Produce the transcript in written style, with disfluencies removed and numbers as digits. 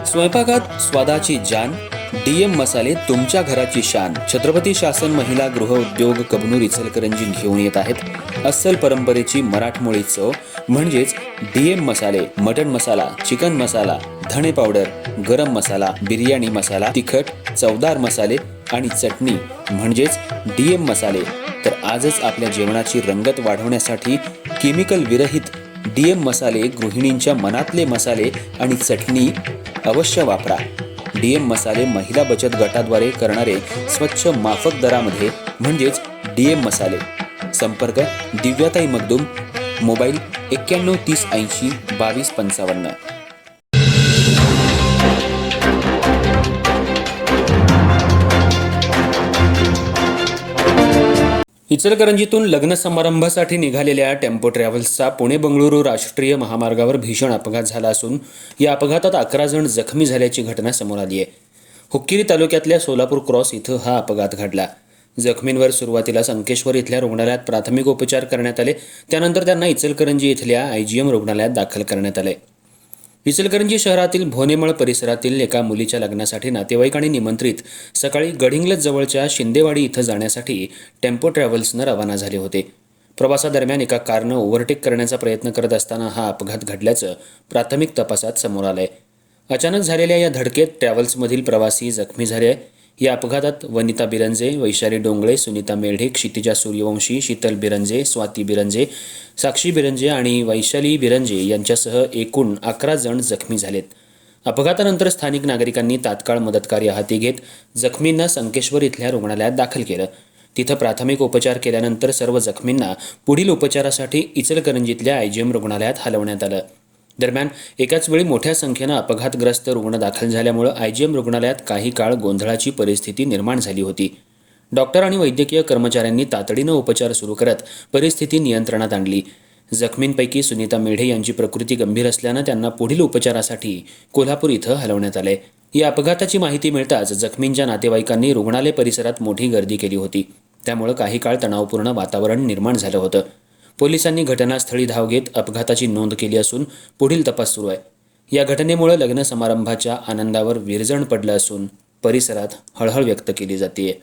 स्वयंपाकात स्वादाची जान, डीएम मसाले तुमच्या घराची शान. छत्रपती शासन महिला गृह उद्योग कबनूर इचलकरंजी घेऊन येत आहेत अस्सल परंपरेची मराठमोळी चव म्हणजेच डीएम मसाले. मटन मसाला, चिकन मसाला, धणे पावडर, गरम मसाला, बिर्याणी मसाला, तिखट चवदार मसाले आणि चटणी म्हणजेच डीएम मसाले. तर आजच आपल्या जेवणाची रंगत वाढवण्यासाठी केमिकल विरहित डीएम मसाले, गृहिणींच्या मनातले मसाले आणि चटणी अवश्य वापरा. डीएम मसाले महिला बचत गटाद्वारे करणारे स्वच्छ माफक दरामध्ये म्हणजेच डीएम मसाले. संपर्क दिव्याताई मगदूम, मोबाईल 91 30 80 22 55. इचलकरंजीतून लग्न समारंभासाठी निघालेल्या टेम्पो ट्रॅव्हल्सचा पुणे बंगळुरू राष्ट्रीय महामार्गावर भीषण अपघात झाला असून या अपघातात 11 जण जखमी झाल्याची घटना समोर आली आहे. हुक्केरी तालुक्यातल्या सोलापूर क्रॉस इथं हा अपघात घडला. जखमींवर सुरुवातीला संकेश्वर इथल्या रुग्णालयात प्राथमिक उपचार करण्यात आले. त्यानंतर त्यांना इचलकरंजी इथल्या आयजीएम रुग्णालयात दाखल करण्यात आले. इचलकरंजी शहरातील भोनेमळ परिसरातील एका मुलीच्या लग्नासाठी नातेवाईकांनी निमंत्रित सकाळी गडिंग्लज जवळच्या शिंदेवाडी इथं जाण्यासाठी टेम्पो ट्रॅव्हल्सनं रवाना झाले होते. प्रवासादरम्यान एका कारनं ओव्हरटेक करण्याचा प्रयत्न करत असताना हा अपघात घडल्याचं प्राथमिक तपासात समोर आलंय. अचानक झालेल्या या धडकेत ट्रॅव्हल्समधील प्रवासी जखमी झाले. या अपघातात वनिता बिरंजे, वैशाली डोंगळे, सुनीता मेढे, क्षितिजा सूर्यवंशी, शीतल बिरंजे, स्वाती बिरंजे, साक्षी बिरंजे आणि वैशाली बिरंजे यांच्यासह एकूण 11 जण जखमी झालेत. अपघातानंतर स्थानिक नागरिकांनी तात्काळ मदतकार्य हाती घेत जखमींना संकेश्वर इथल्या रुग्णालयात दाखल केलं. तिथं प्राथमिक उपचार केल्यानंतर सर्व जखमींना पुढील उपचारासाठी इचलकरंजीतल्या आयजीएम रुग्णालयात हलवण्यात आलं. दरम्यान एकाच वेळी मोठ्या संख्येनं अपघातग्रस्त रुग्ण दाखल झाल्यामुळे आयजीएम रुग्णालयात काही काळ गोंधळाची परिस्थिती निर्माण झाली होती. डॉक्टर आणि वैद्यकीय कर्मचाऱ्यांनी तातडीनं उपचार सुरू करत परिस्थिती नियंत्रणात आणली. जखमींपैकी सुनीता मेढे यांची प्रकृती गंभीर असल्यानं त्यांना पुढील उपचारासाठी कोल्हापूर इथं हलवण्यात आले. या अपघाताची माहिती मिळताच जखमींच्या नातेवाईकांनी रुग्णालय परिसरात मोठी गर्दी केली होती. त्यामुळे काही काळ तणावपूर्ण वातावरण निर्माण झालं होतं. पोलिसांनी घटनास्थळी धाव घेत अपघाताची नोंद केली असून पुढील तपास सुरू आहे. या घटनेमुळे लग्न समारंभाच्या आनंदावर विरजण पडलं असून परिसरात हळहळ व्यक्त केली जाते.